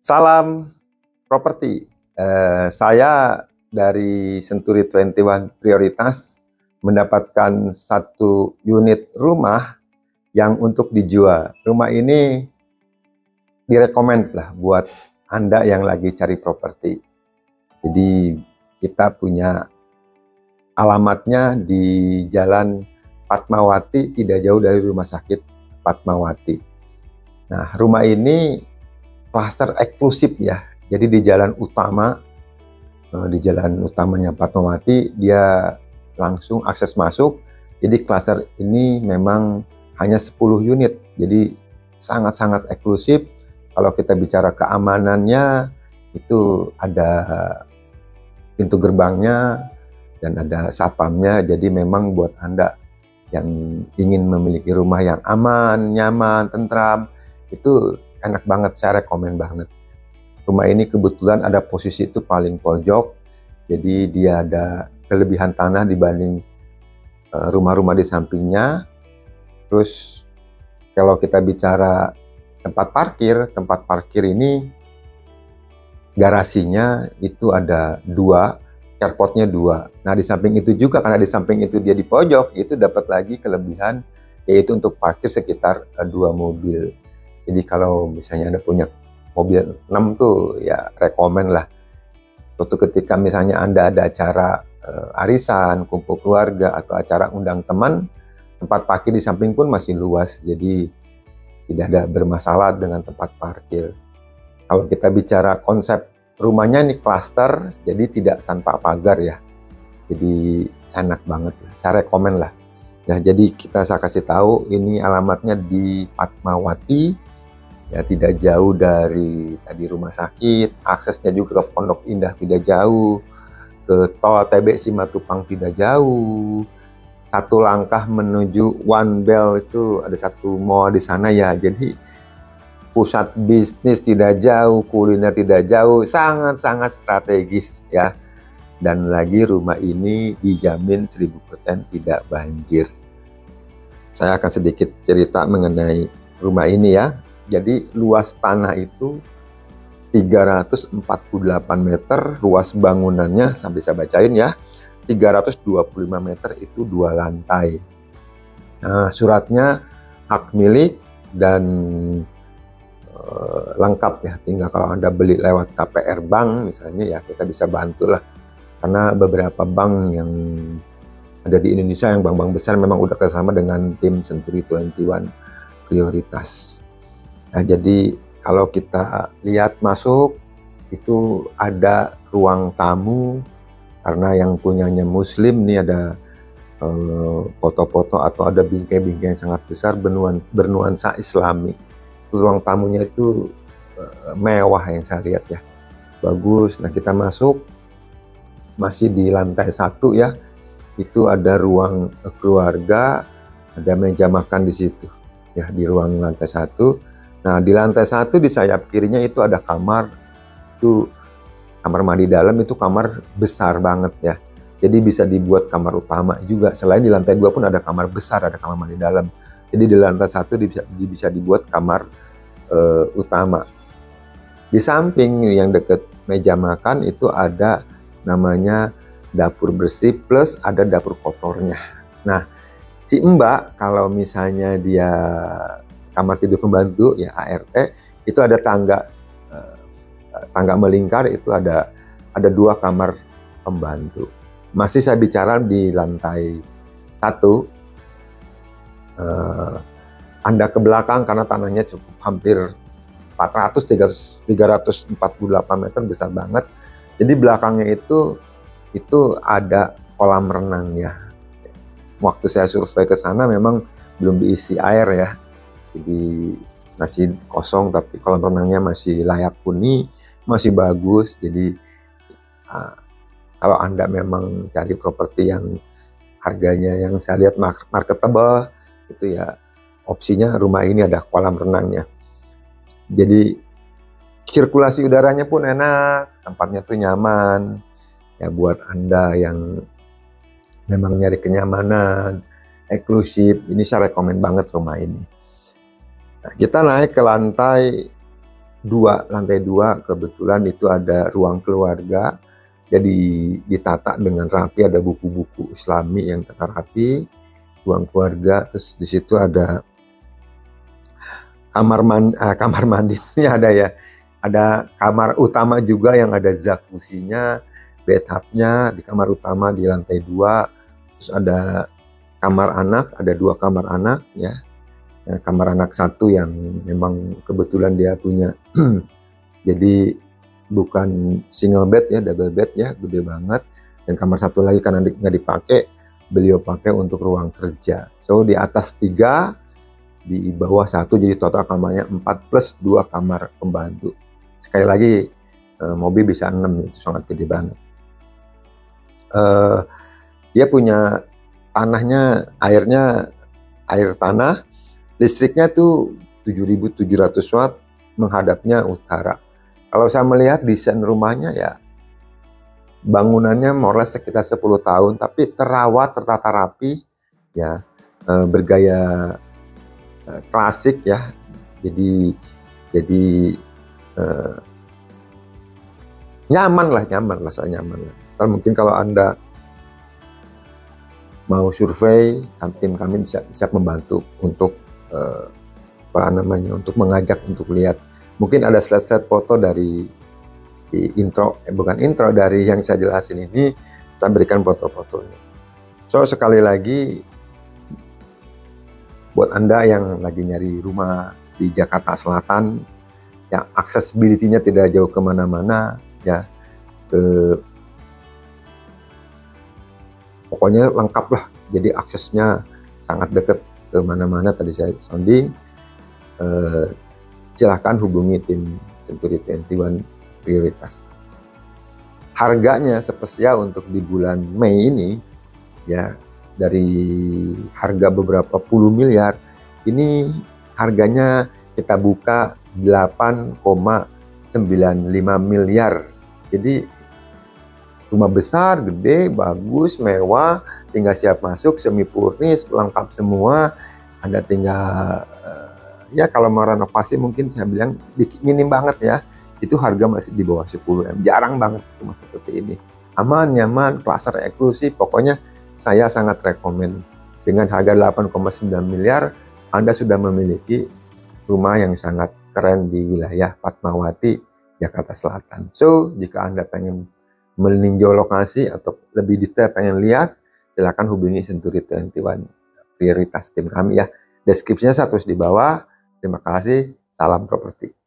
Salam properti. Saya dari Century 21 Prioritas mendapatkan satu unit rumah yang untuk dijual. Rumah ini direkomend lah buat Anda yang lagi cari properti. Jadi kita punya alamatnya di Jalan Fatmawati, tidak jauh dari Rumah Sakit Fatmawati. Nah, rumah ini klaster eksklusif ya. Jadi di jalan utama, di jalan utamanya Fatmawati, dia langsung akses masuk. Jadi klaster ini memang hanya 10 unit. Jadi sangat-sangat eksklusif. Kalau kita bicara keamanannya, itu ada pintu gerbangnya dan ada satpamnya. Jadi memang buat Anda yang ingin memiliki rumah yang aman, nyaman, tentram, itu enak banget, saya rekomen banget. Rumah ini kebetulan ada posisi itu paling pojok, jadi dia ada kelebihan tanah dibanding rumah-rumah di sampingnya. Terus kalau kita bicara tempat parkir ini garasinya itu ada dua, carportnya dua. Nah di samping itu juga, karena di samping itu dia di pojok, itu dapat lagi kelebihan, yaitu untuk parkir sekitar 2 mobil. Jadi kalau misalnya Anda punya mobil 6 tuh ya rekomen lah. Suatu ketika misalnya Anda ada acara arisan, kumpul keluarga, atau acara undang teman, tempat parkir di samping pun masih luas. Jadi tidak ada bermasalah dengan tempat parkir. Kalau kita bicara konsep rumahnya ini klaster, jadi tidak tanpa pagar ya. Jadi enak banget, saya rekomen lah. Ya, jadi saya kasih tahu ini alamatnya di Fatmawati, ya tidak jauh dari tadi rumah sakit, aksesnya juga ke Pondok Indah tidak jauh, ke tol TB Simatupang tidak jauh. Satu langkah menuju One Bell itu ada satu mall di sana ya. Jadi pusat bisnis tidak jauh, kuliner tidak jauh, sangat-sangat strategis ya. Dan lagi rumah ini dijamin 1000% tidak banjir. Saya akan sedikit cerita mengenai rumah ini ya. Jadi luas tanah itu 348 meter, luas bangunannya sampai saya bacain ya, 325 meter, itu 2 lantai. Nah, suratnya hak milik dan lengkap ya, tinggal kalau Anda beli lewat KPR bank misalnya ya, kita bisa bantu lah. Karena beberapa bank yang ada di Indonesia, yang bank-bank besar memang udah kerjasama dengan tim Century 21 Prioritas. Nah, jadi kalau kita lihat masuk, itu ada ruang tamu, karena yang punyanya Muslim nih, ada foto-foto atau ada bingkai-bingkai yang sangat besar bernuansa Islami. Ruang tamunya itu mewah yang saya lihat ya, bagus. Nah kita masuk, masih di lantai 1 ya, itu ada ruang keluarga, ada meja makan di situ ya, di ruang lantai 1. Nah di lantai 1 di sayap kirinya itu ada kamar, itu kamar mandi dalam, itu kamar besar banget ya. Jadi bisa dibuat kamar utama juga. Selain di lantai 2 pun ada kamar besar, ada kamar mandi dalam. Jadi di lantai 1 bisa dibuat kamar utama. Di samping yang deket meja makan itu ada namanya dapur bersih, plus ada dapur kotornya. Nah, si Mbak kalau misalnya dia kamar tidur pembantu ya, ART, itu ada tangga melingkar, itu ada 2 kamar pembantu. Masih saya bicara di lantai 1. Anda ke belakang karena tanahnya cukup hampir 348 meter, besar banget. Jadi belakangnya itu ada kolam renangnya. Waktu saya survei ke sana memang belum diisi air ya. Jadi masih kosong, tapi kolam renangnya masih layak huni, masih bagus. Jadi kalau Anda memang cari properti yang harganya yang saya lihat marketable, itu ya opsinya rumah ini, ada kolam renangnya. Jadi sirkulasi udaranya pun enak, tempatnya tuh nyaman ya buat Anda yang memang nyari kenyamanan, eksklusif. Ini saya rekomen banget rumah ini. Nah, kita naik ke lantai lantai 2 kebetulan itu ada ruang keluarga. Jadi ditata dengan rapi, ada buku-buku Islami yang tata rapi, ruang keluarga. Terus di situ ada kamar mandinya ada ya. Ada kamar utama juga yang ada jacuzzinya, bathtubnya di kamar utama di lantai 2. Terus ada kamar anak, ada 2 kamar anak ya. Kamar anak 1 yang memang kebetulan dia punya jadi bukan single bed ya, double bed ya, gede banget. Dan kamar 1 lagi karena nggak dipakai, beliau pakai untuk ruang kerja. So di atas 3, di bawah 1, jadi total kamarnya 4 plus 2 kamar pembantu. Sekali lagi mobil bisa 6, itu sangat gede banget. Dia punya tanahnya, air tanah, listriknya tuh 7.700 watt, menghadapnya utara. Kalau saya melihat desain rumahnya ya, bangunannya more or less sekitar 10 tahun, tapi terawat, tertata rapi ya, bergaya klasik ya. Jadi nyaman lah, saya nyaman lah. Ntar mungkin kalau Anda mau survei, tim kami bisa membantu untuk untuk mengajak untuk lihat. Mungkin ada slide-slide foto dari dari yang saya jelasin ini, saya berikan foto-fotonya. So sekali lagi, buat Anda yang lagi nyari rumah di Jakarta Selatan, yang accessibility-nya tidak jauh kemana-mana ya, pokoknya lengkap lah, jadi aksesnya sangat dekat ke mana-mana. Tadi saya sounding, silahkan hubungi tim Century 21 Prioritas. Harganya spesial untuk di bulan Mei ini ya, dari harga beberapa puluh miliar, ini harganya kita buka 8,95 miliar. Jadi rumah besar, gede, bagus, mewah, tinggal siap masuk, semi furnish, lengkap semua. Anda tinggal ya kalau mau renovasi mungkin saya bilang minim banget ya. Itu harga masih di bawah 10 M. Jarang banget rumah seperti ini. Aman, nyaman, klaster eksklusif, pokoknya saya sangat rekomen. Dengan harga 8,9 miliar, Anda sudah memiliki rumah yang sangat keren di wilayah Fatmawati, Jakarta Selatan. So, jika Anda pengen meninjau lokasi atau lebih detail pengen lihat, silakan hubungi Century 21 Prioritas tim kami ya. Deskripsinya saya tulis di bawah. Terima kasih, salam properti.